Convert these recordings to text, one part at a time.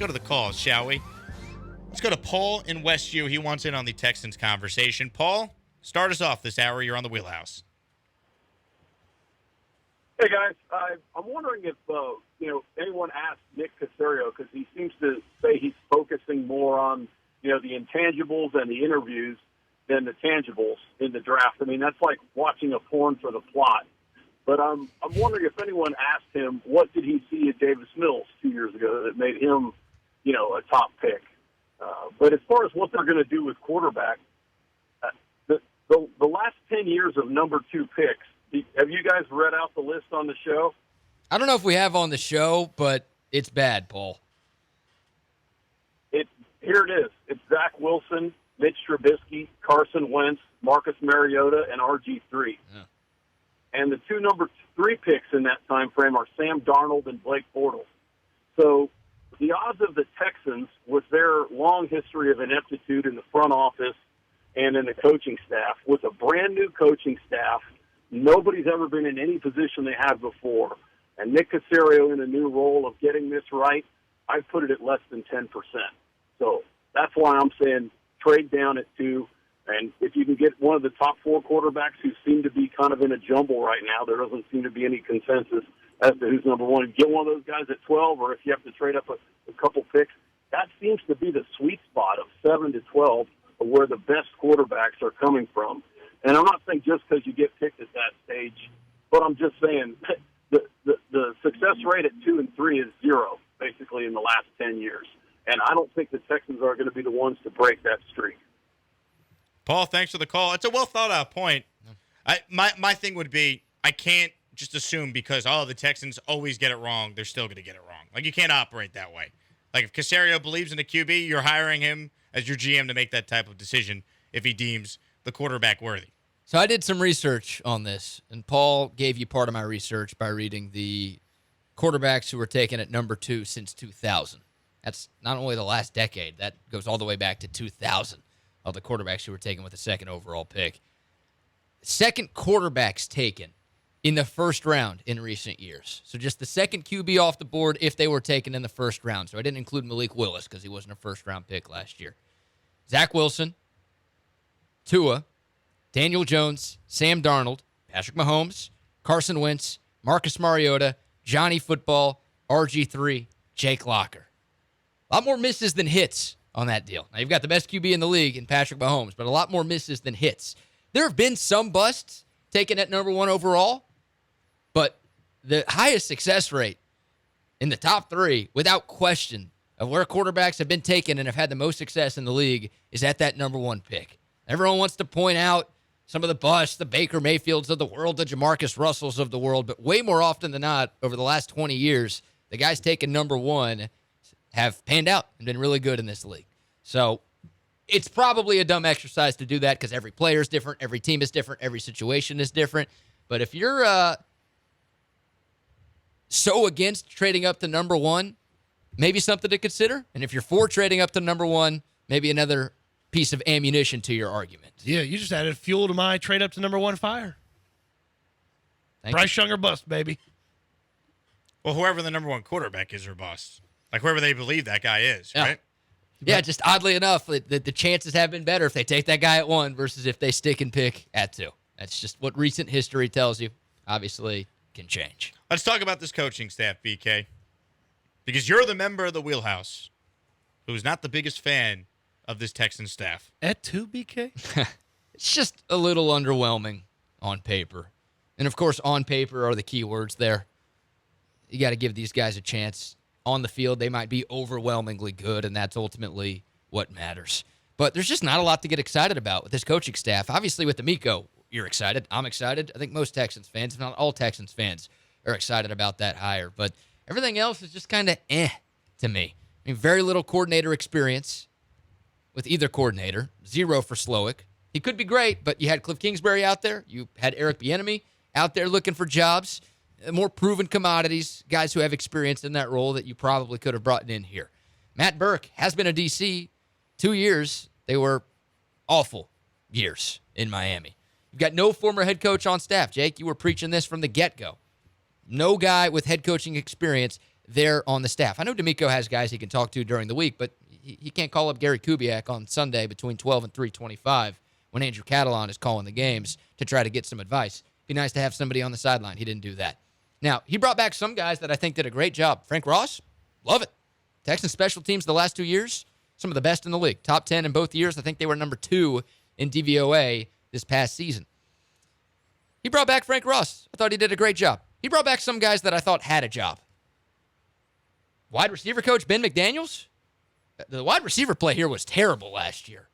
go to the calls, shall we? Let's go to Paul in Westview. He wants in on the Texans conversation. Paul, start us off this hour. You're on the Wheelhouse. Hey, guys. I'm wondering if, anyone asked Nick Caserio, because he seems to say he's focusing more on, the intangibles and the interviews than the tangibles in the draft. I mean, that's like watching a porn for the plot. But I'm wondering if anyone asked him, what did he see at Davis Mills 2 years ago that made him, a top pick? But as far as what they're going to do with quarterback, the last 10 years of number 2 picks, have you guys read out the list on the show? I don't know if we have on the show, but it's bad, Paul. Here it is. It's Zach Wilson, Mitch Trubisky, Carson Wentz, Marcus Mariota, and RG3. Yeah. And the 2 number 3 picks in that time frame are Sam Darnold and Blake Bortles. So the odds of the Texans, with their long history of ineptitude in the front office and in the coaching staff, with a brand-new coaching staff, nobody's ever been in any position they had before, and Nick Caserio in a new role of getting this right, I'd put it at less than 10%. So that's why I'm saying trade down at 2. And if you can get one of the top 4 quarterbacks who seem to be kind of in a jumble right now, there doesn't seem to be any consensus as to who's number 1. Get one of those guys at 12, or if you have to trade up a couple picks, that seems to be the sweet spot of 7 to 12 of where the best quarterbacks are coming from. And I'm not saying just because you get picked at that stage, but I'm just saying the success rate at 2 and 3 is 0, basically, in the last 10 years. And I don't think the Texans are going to be the ones to break that streak. Paul, thanks for the call. It's a well-thought-out point. My thing would be, I can't just assume because, the Texans always get it wrong, they're still going to get it wrong. Like, you can't operate that way. Like, if Caserio believes in a QB, you're hiring him as your GM to make that type of decision if he deems the quarterback worthy. So I did some research on this, and Paul gave you part of my research by reading the quarterbacks who were taken at number 2 since 2000. That's not only the last decade. That goes all the way back to 2000 of the quarterbacks who were taken with the 2nd overall pick. Second quarterbacks taken in the first round in recent years. So just the second QB off the board if they were taken in the first round. So I didn't include Malik Willis because he wasn't a first-round pick last year. Zach Wilson, Tua, Daniel Jones, Sam Darnold, Patrick Mahomes, Carson Wentz, Marcus Mariota, Johnny Football, RG3, Jake Locker. A lot more misses than hits on that deal. Now, you've got the best QB in the league in Patrick Mahomes, but a lot more misses than hits. There have been some busts taken at number 1 overall, but the highest success rate in the top 3, without question, of where quarterbacks have been taken and have had the most success in the league is at that number 1 pick. Everyone wants to point out some of the busts, the Baker Mayfields of the world, the Jamarcus Russells of the world, but way more often than not, over the last 20 years, the guys taken number 1 have panned out and been really good in this league. So it's probably a dumb exercise to do that because every player is different, every team is different, every situation is different. But if you're so against trading up to number 1, maybe something to consider. And if you're for trading up to number 1, maybe another piece of ammunition to your argument. Yeah, you just added fuel to my trade up to number 1 fire. Bryce Young or bust, baby. Well, whoever the number 1 quarterback is or bust. Like whoever they believe that guy is, yeah. Right? Yeah, just oddly enough, the chances have been better if they take that guy at 1 versus if they stick and pick at 2. That's just what recent history tells you. Obviously, can change. Let's talk about this coaching staff, BK. Because you're the member of the Wheelhouse who's not the biggest fan of this Texan staff. At 2, BK? It's just a little underwhelming on paper. And, of course, on paper are the key words there. You got to give these guys a chance. On the field, they might be overwhelmingly good, and that's ultimately what matters. But there's just not a lot to get excited about with this coaching staff. Obviously, with DeMeco, you're excited. I'm excited. I think most Texans fans, if not all Texans fans, are excited about that hire. But everything else is just kind of to me. I mean, very little coordinator experience with either coordinator. 0 for Slowick. He could be great, but you had Cliff Kingsbury out there. You had Eric Bieniemy out there looking for jobs. More proven commodities, guys who have experience in that role that you probably could have brought in here. Matt Burke has been a DC 2 years. They were awful years in Miami. You've got no former head coach on staff. Jake, you were preaching this from the get-go. No guy with head coaching experience. there on the staff. I know DeMeco has guys he can talk to during the week, but he can't call up Gary Kubiak on Sunday between 12 and 3:25 when Andrew Catalon is calling the games to try to get some advice. Be nice to have somebody on the sideline. He didn't do that. Now, he brought back some guys that I think did a great job. Frank Ross, love it. Texans special teams the last 2 years, some of the best in the league. Top 10 in both years. I think they were number 2 in DVOA this past season. He brought back Frank Ross. I thought he did a great job. He brought back some guys that I thought had a job. Wide receiver coach Ben McDaniels. The wide receiver play here was terrible last year.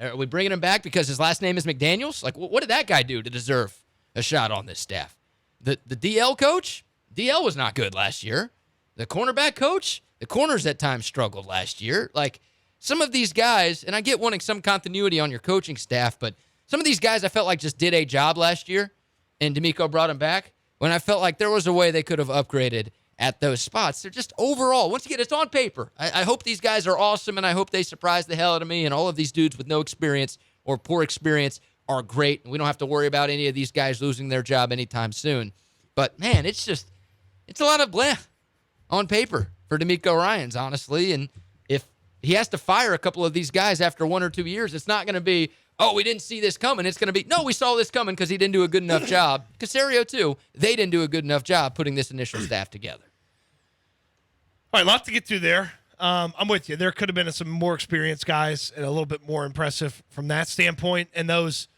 Are we bringing him back because his last name is McDaniels? Like, what did that guy do to deserve a shot on this staff? The DL coach? DL was not good last year. The cornerback coach? The corners at times struggled last year. Like, some of these guys, and I get wanting some continuity on your coaching staff, but some of these guys I felt like just did a job last year, and DeMeco brought them back when I felt like there was a way they could have upgraded at those spots. They're just overall, once again, it's on paper. I hope these guys are awesome, and I hope they surprise the hell out of me, and all of these dudes with no experience or poor experience are great, and we don't have to worry about any of these guys losing their job anytime soon. But, man, it's a lot of blah on paper for DeMeco Ryans, honestly, and if he has to fire a couple of these guys after 1 or 2 years, it's not going to be, oh, we didn't see this coming. It's going to be, no, we saw this coming because he didn't do a good enough job. Caserio, too. They didn't do a good enough job putting this initial staff together. All right, lots to get through there. I'm with you. There could have been some more experienced guys and a little bit more impressive from that standpoint. And those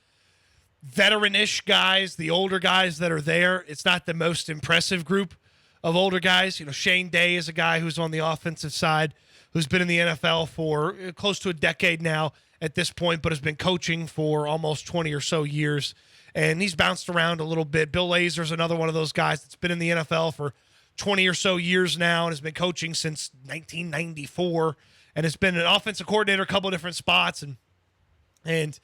veteran-ish guys, the older guys that are there, it's not the most impressive group of older guys. You know, Shane Day is a guy who's on the offensive side, who's been in the NFL for close to a decade now at this point, but has been coaching for almost 20 or so years. And he's bounced around a little bit. Bill Lazor's another one of those guys that's been in the NFL for 20 or so years now and has been coaching since 1994 and has been an offensive coordinator a couple of different spots and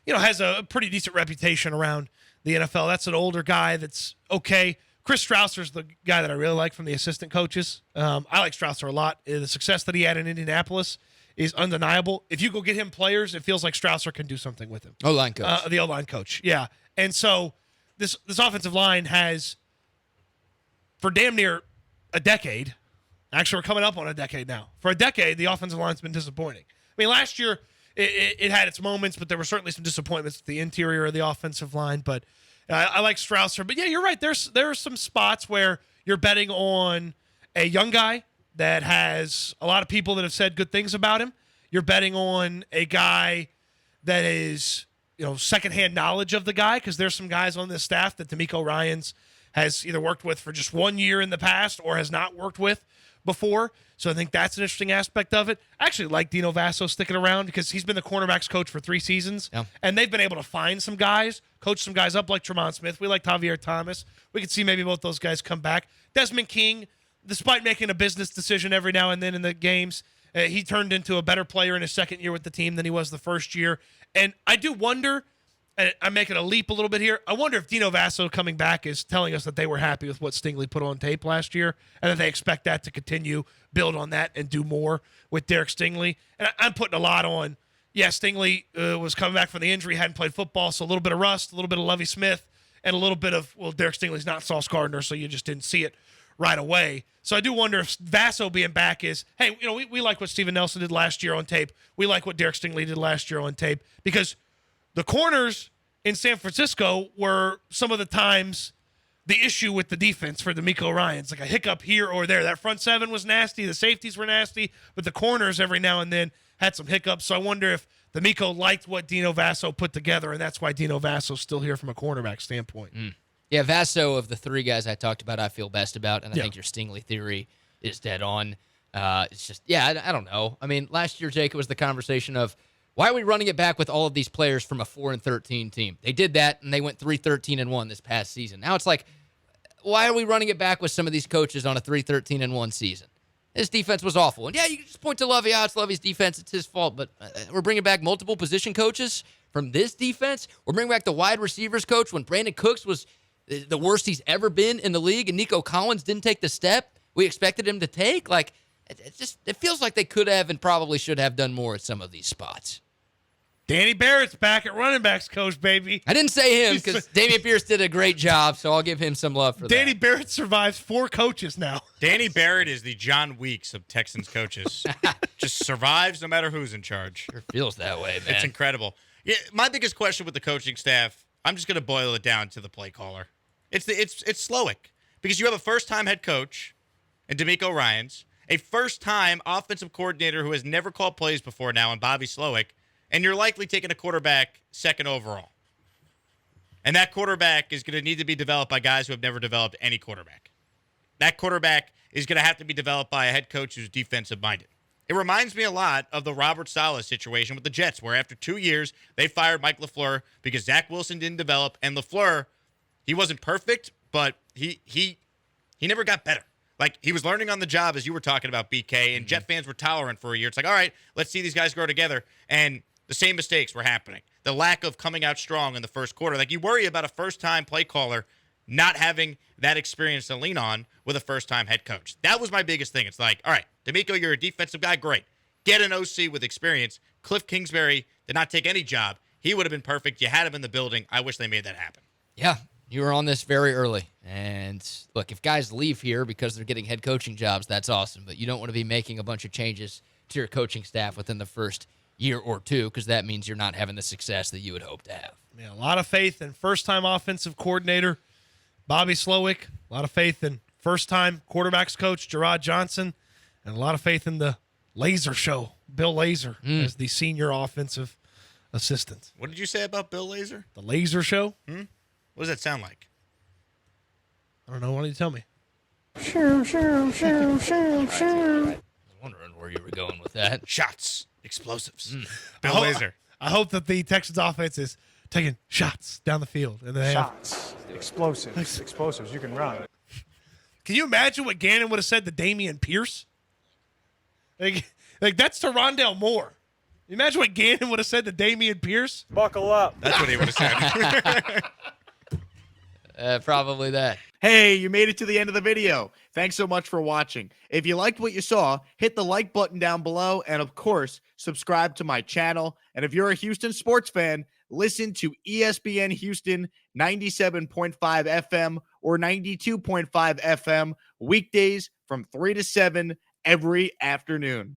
you know, has a pretty decent reputation around the NFL. That's an older guy that's okay. Chris Strausser's the guy that I really like from the assistant coaches. I like Strausser a lot. The success that he had in Indianapolis is undeniable. If you go get him players, it feels like Strausser can do something with him. O-line coach. The O-line coach, yeah. And so this offensive line has, for damn near a decade, actually we're coming up on a decade now. For a decade, the offensive line's been disappointing. I mean, last year it had its moments, but there were certainly some disappointments at the interior of the offensive line. But I like Strausser. But yeah, you're right. There are some spots where you're betting on a young guy that has a lot of people that have said good things about him. You're betting on a guy that is, you know, secondhand knowledge of the guy, because there's some guys on this staff that DeMeco Ryans has either worked with for just 1 year in the past or has not worked with before. So I think that's an interesting aspect of it. I actually like Dino Vasso sticking around because he's been the cornerbacks coach for 3 seasons. Yeah. And they've been able to find some guys, coach some guys up like Tremont Smith. We like Javier Thomas. We could see maybe both those guys come back. Desmond King, despite making a business decision every now and then in the games, he turned into a better player in his second year with the team than he was the first year. And I do wonder, and I'm making a leap a little bit here, I wonder if Dino Vasso coming back is telling us that they were happy with what Stingley put on tape last year and that they expect that to continue, build on that, and do more with Derek Stingley. And I'm putting a lot on, yeah, Stingley was coming back from the injury, hadn't played football, so a little bit of rust, a little bit of Lovie Smith, and a little bit of, well, Derek Stingley's not Sauce Gardner, so you just didn't see it right away. So I do wonder if Vasso being back is, hey, you know, we like what Steven Nelson did last year on tape. We like what Derek Stingley did last year on tape, because the corners in San Francisco were some of the times the issue with the defense for DeMeco Ryans, like a hiccup here or there. That front seven was nasty. The safeties were nasty, but the corners every now and then had some hiccups. So I wonder if DeMeco liked what Dino Vasso put together, and that's why Dino Vasso's still here from a cornerback standpoint. Yeah, Vasso, of the 3 guys I talked about, I feel best about, and I think your Stingley theory is dead on. It's just, yeah, I don't know. I mean, last year, Jake, it was the conversation of, why are we running it back with all of these players from a 4-13 team? They did that, and they went 3-13-1 this past season. Now it's like, why are we running it back with some of these coaches on a 3-13-1 season? This defense was awful. And yeah, you can just point to Lovie. Oh, it's Lovie's defense. It's his fault. But we're bringing back multiple position coaches from this defense. We're bringing back the wide receivers coach when Brandon Cooks was the worst he's ever been in the league, and Nico Collins didn't take the step we expected him to take. Like, it feels like they could have and probably should have done more at some of these spots. Danny Barrett's back at running backs coach, baby. I didn't say him because Dameon Pierce did a great job, so I'll give him some love for Danny that. Barrett survives 4 coaches now. Danny Barrett is the John Weeks of Texans coaches. Just survives no matter who's in charge. Sure feels that way, man. It's incredible. Yeah, my biggest question with the coaching staff, I'm just going to boil it down to the play caller. It's Slowick, because you have a first-time head coach in DeMeco Ryans, a first-time offensive coordinator who has never called plays before now in Bobby Slowick, and you're likely taking a quarterback second overall. And that quarterback is going to need to be developed by guys who have never developed any quarterback. That quarterback is going to have to be developed by a head coach who's defensive-minded. It reminds me a lot of the Robert Saleh situation with the Jets, where after 2 years, they fired Mike LaFleur because Zach Wilson didn't develop, and LaFleur, he wasn't perfect, but he never got better. Like, he was learning on the job, as you were talking about, BK, and Jet fans were tolerant for a year. It's like, all right, let's see these guys grow together. And the same mistakes were happening. The lack of coming out strong in the first quarter. Like, you worry about a first-time play caller not having that experience to lean on with a first-time head coach. That was my biggest thing. It's like, all right, DeMeco, you're a defensive guy, great. Get an OC with experience. Cliff Kingsbury did not take any job. He would have been perfect. You had him in the building. I wish they made that happen. Yeah, you were on this very early. And look, if guys leave here because they're getting head coaching jobs, that's awesome. But you don't want to be making a bunch of changes to your coaching staff within the first year or two, because that means you're not having the success that you would hope to have. Yeah, a lot of faith in first-time offensive coordinator Bobby Slowick. A lot of faith in first-time quarterbacks coach Gerard Johnson. And a lot of faith in the Laser Show, Bill Laser, as the senior offensive assistant. What did you say about Bill Laser? The Laser Show? What does that sound like? I don't know. Why don't you tell me? I was wondering where you were going with that. Shots. Explosives. Bill I hope- Laser. I hope that the Texans offense is taking shots down the field. And they have, Shots, explosives. You can run. can you imagine what Gannon would have said to Damian Pierce? Like that's to Rondale Moore. You imagine what Gannon would have said to Damian Pierce? Buckle up. That's what he would have said. Probably that. Hey, you made it to the end of the video. Thanks so much for watching. If you liked what you saw, hit the like button down below, and of course, subscribe to my channel. And if you're a Houston sports fan, listen to ESPN Houston 97.5 FM or 92.5 FM weekdays from 3 to 7 every afternoon.